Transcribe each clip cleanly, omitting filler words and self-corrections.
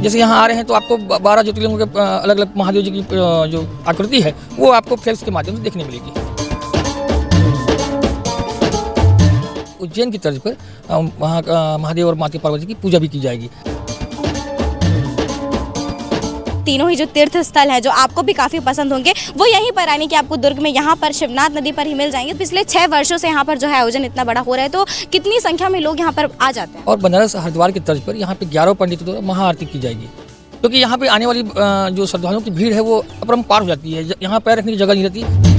जैसे यहाँ आ रहे हैं तो आपको 12 ज्योतिर्लिंगों के अलग अलग महादेव जी की जो आकृति है वो आपको फ्लैश के माध्यम से देखने मिलेगी। उज्जैन की तर्ज पर वहाँ महादेव और माता पार्वती की पूजा भी की जाएगी। तीनों ही जो तीर्थ स्थल है जो आपको भी काफ़ी पसंद होंगे वो यहीं पर आने कि आपको दुर्ग में यहाँ पर शिवनाथ नदी पर ही मिल जाएंगे। पिछले 6 वर्षों से यहाँ पर जो है आयोजन इतना बड़ा हो रहा है, तो कितनी संख्या में लोग यहाँ पर आ जाते हैं। और बनारस हरिद्वार की तर्ज पर यहाँ पे 11 पंडितों द्वारा महाआरती की जाएगी, क्योंकि यहाँ पे आने वाली जो श्रद्धालुओं की भीड़ है वो अपरंपार हो जाती है, यहाँ पैर रखने की जगह नहीं रहती।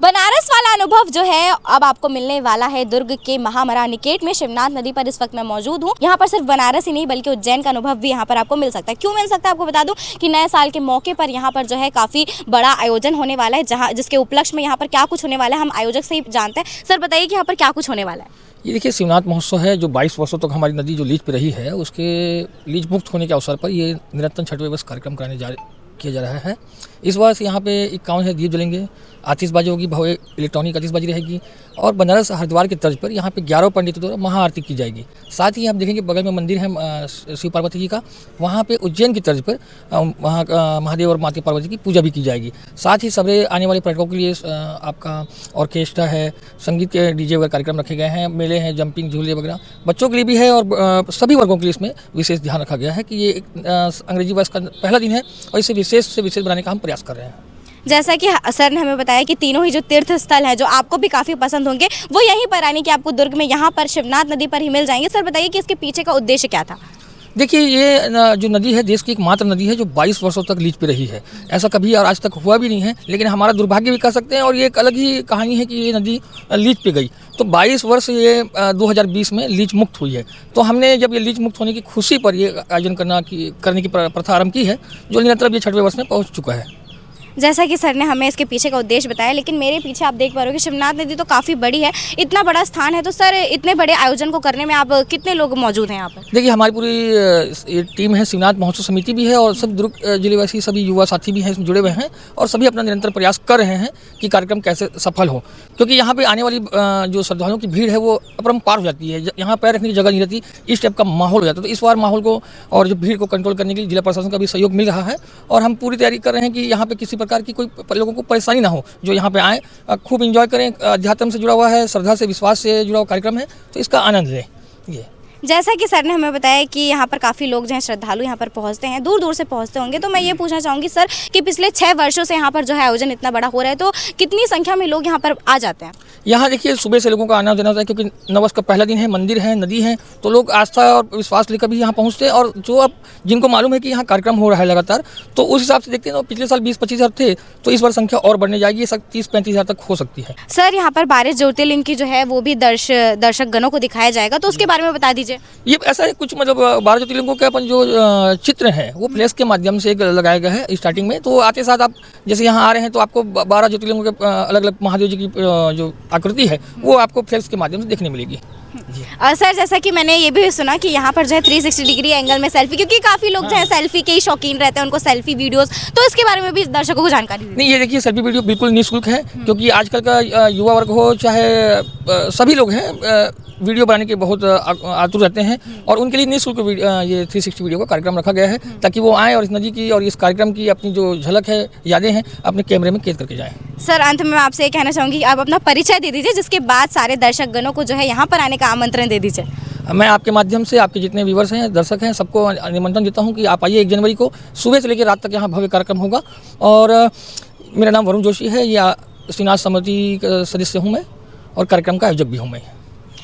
बनारस वाला अनुभव जो है अब आपको मिलने वाला है दुर्ग के महामरा निकेट में। शिवनाथ नदी पर इस वक्त मैं मौजूद हूँ। यहाँ पर सिर्फ बनारस ही नहीं बल्कि उज्जैन का अनुभव भी यहाँ पर आपको मिल सकता है। क्यों मिल सकता है आपको बता दूं कि नए साल के मौके पर यहाँ पर जो है काफ़ी बड़ा आयोजन होने वाला है, जहाँ जिसके उपलक्ष्य में यहाँ पर क्या कुछ होने वाला है हम आयोजक से ही जानते हैं। सर बताइए कि यहाँ पर क्या कुछ होने वाला है। ये देखिए, शिवनाथ महोत्सव है जो 22 वर्षों तक हमारी नदी जो लीज पे रही है उसके लीज मुक्त होने के अवसर पर ये निरंतर छठवें वर्ष कार्यक्रम किया जा रहा है। इस वर्ष यहाँ पे 51 दीप जलेंगे, आतिशबाजी होगी, भव्य इलेक्ट्रॉनिक आतिशबाजी रहेगी और बनारस हरिद्वार की तर्ज पर यहाँ पे 11 पंडितों द्वारा महाआरती की जाएगी। साथ ही आप देखेंगे बगल में मंदिर है शिव पार्वती जी का, वहाँ पे उज्जैन की तर्ज पर वहाँ महादेव और माता पार्वती की पूजा भी की जाएगी। साथ ही सवेरे आने वाले पर्यटकों के लिए आपका ऑर्केस्ट्रा है, संगीत के डीजे वगैरह कार्यक्रम रखे गए हैं, मेले हैं, जंपिंग झूले वगैरह बच्चों के लिए भी है और सभी वर्गों के लिए इसमें विशेष ध्यान रखा गया है कि ये अंग्रेजी वर्ष का पहला दिन है और इसे विशेष से विशेष बनाने का हम प्रयास कर रहे हैं। जैसा कि सर ने हमें बताया कि तीनों ही जो तीर्थ स्थल है जो आपको भी काफ़ी पसंद होंगे वो यहीं पर आने कि आपको दुर्ग में यहाँ पर शिवनाथ नदी पर ही मिल जाएंगे। सर बताइए कि इसके पीछे का उद्देश्य क्या था। देखिए, ये जो नदी है देश की एकमात्र नदी है जो 22 वर्षों तक लीज पे रही है। ऐसा कभी और आज तक हुआ भी नहीं है, लेकिन हमारा दुर्भाग्य भी कह सकते हैं और ये एक अलग ही कहानी है कि ये नदी लीज पे गई। तो 22 वर्ष ये 2020 में लीज मुक्त हुई है। तो हमने जब ये लीज मुक्त होने की खुशी पर ये आयोजन करने की प्रथा आरंभ की है, जो निरंतर ये 6वें वर्ष में पहुँच चुका है। जैसा कि सर ने हमें इसके पीछे का उद्देश्य बताया, लेकिन मेरे पीछे आप देख पा रहे हो कि शिवनाथ नदी तो काफ़ी बड़ी है, इतना बड़ा स्थान है। तो सर इतने बड़े आयोजन को करने में आप कितने लोग मौजूद हैं यहाँ पर। देखिए, हमारी पूरी टीम है, शिवनाथ महोत्सव समिति भी है और सब दुर्ग जिलेवासी सभी युवा साथी भी हैं इसमें जुड़े हुए हैं और सभी अपना निरंतर प्रयास कर रहे हैं कि कार्यक्रम कैसे सफल हो, क्योंकि यहाँ पे आने वाली जो श्रद्धालुओं की भीड़ है वो अपरंपार हो जाती है, यहाँ पैर रखने की जगह नहीं रहती, इस टाइप का माहौल हो जाता है। तो इस बार माहौल को और जो भीड़ को कंट्रोल करने के लिए जिला प्रशासन का भी सहयोग मिल रहा है और हम पूरी तैयारी कर रहे हैं कि यहाँ पे किसी प्रकार की कोई लोगों को परेशानी ना हो, जो यहाँ पे आए खूब एंजॉय करें। अध्यात्म से जुड़ा हुआ है, श्रद्धा से विश्वास से जुड़ा हुआ कार्यक्रम है, तो इसका आनंद लें। ये जैसा कि सर ने हमें बताया कि यहाँ पर काफ़ी लोग जो हैं श्रद्धालु यहाँ पर पहुँचते हैं, दूर दूर से पहुँचते होंगे। तो मैं ये पूछना चाहूँगी सर कि पिछले 6 वर्षों से यहाँ पर जो है आयोजन इतना बड़ा हो रहा है, तो कितनी संख्या में लोग यहाँ पर आ जाते हैं। यहाँ देखिए, सुबह से लोगों का आना जाना होता है, क्योंकि नववर्ष का पहला दिन है, मंदिर है, नदी है, तो लोग आस्था और विश्वास लेकर भी यहाँ पहुँचते हैं। और जो अब जिनको मालूम है कि यहाँ कार्यक्रम हो रहा है लगातार, तो उस हिसाब से देखते हैं। तो पिछले साल 20-25 हज़ार थे, तो इस बार संख्या और बढ़ने जाएगी, 30-35 हज़ार तक हो सकती है। सर यहाँ पर 12 ज्योतिर्लिंग की जो है वो भी दर्शक गणों को दिखाया जाएगा, तो उसके बारे में बता दीजिए। ये ऐसा है कुछ मतलब 12 ज्योतिर्लिंगों के अपन जो चित्र हैं वो फ्लैश के माध्यम से लगाया गया है स्टार्टिंग में। तो आते साथ आप जैसे यहाँ आ रहे हैं तो आपको 12 ज्योतिर्लिंगों के अलग अलग महादेव जी की जो आकृति है वो आपको फ्लैश के माध्यम से देखने मिलेगी। और सर जैसा कि मैंने ये भी सुना कि यहाँ पर जो है 360 डिग्री एंगल में सेल्फी, क्योंकि काफ़ी लोग जो है सेल्फी के ही शौकीन रहते हैं, उनको सेल्फी वीडियोस, तो इसके बारे में भी दर्शकों को जानकारी दीजिए। नहीं, ये देखिए, सेल्फी वीडियो बिल्कुल निःशुल्क है, क्योंकि आजकल का युवा वर्ग हो चाहे सभी लोग हैं वीडियो बनाने के बहुत आतुर रहते हैं और उनके लिए निःशुल्क ये 360 वीडियो का कार्यक्रम रखा गया है, ताकि वो आएँ और इस नदी की और इस कार्यक्रम की अपनी जो झलक है, यादें हैं, अपने कैमरे में कैद करके जाएँ। सर अंत में मैं आपसे ये कहना चाहूँगी कि आप अपना परिचय दे दीजिए, जिसके बाद सारे दर्शक गणों को जो है यहाँ पर आने का आमंत्रण दे दीजिए। मैं आपके माध्यम से आपके जितने व्यूवर्स हैं, दर्शक हैं, सबको निमंत्रण देता हूं कि आप आइए 1 जनवरी को सुबह से लेकर रात तक यहाँ भव्य कार्यक्रम होगा। और मेरा नाम वरुण जोशी है, या शिवनाथ समिति का सदस्य हूँ मैं और कार्यक्रम का आयोजक भी हूँ मैं।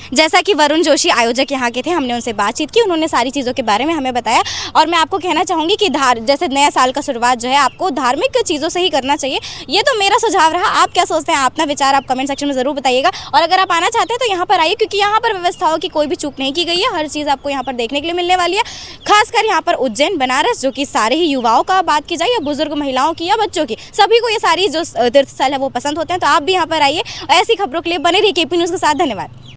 जैसा कि वरुण जोशी आयोजक यहाँ के थे, हमने उनसे बातचीत की, उन्होंने सारी चीज़ों के बारे में हमें बताया। और मैं आपको कहना चाहूँगी कि जैसे नया साल का शुरुआत जो है आपको धार्मिक चीज़ों से ही करना चाहिए, ये तो मेरा सुझाव रहा। आप क्या सोचते हैं, अपना विचार आप कमेंट सेक्शन में ज़रूर बताइएगा। और अगर आप आना चाहते हैं तो यहाँ पर आइए, क्योंकि यहाँ पर व्यवस्थाओं की कोई भी चूक नहीं की गई है, हर चीज़ आपको यहाँ पर देखने के लिए मिलने वाली है। खासकर यहाँ पर उज्जैन, बनारस, जो कि सारे ही युवाओं का बात की जाए या बुजुर्ग महिलाओं की या बच्चों की, सभी को ये सारी जो तीर्थ स्थल है वो पसंद होते हैं। तो आप भी यहाँ पर आइए। ऐसी खबरों के लिए बने रहिए केपी न्यूज़ के साथ। धन्यवाद।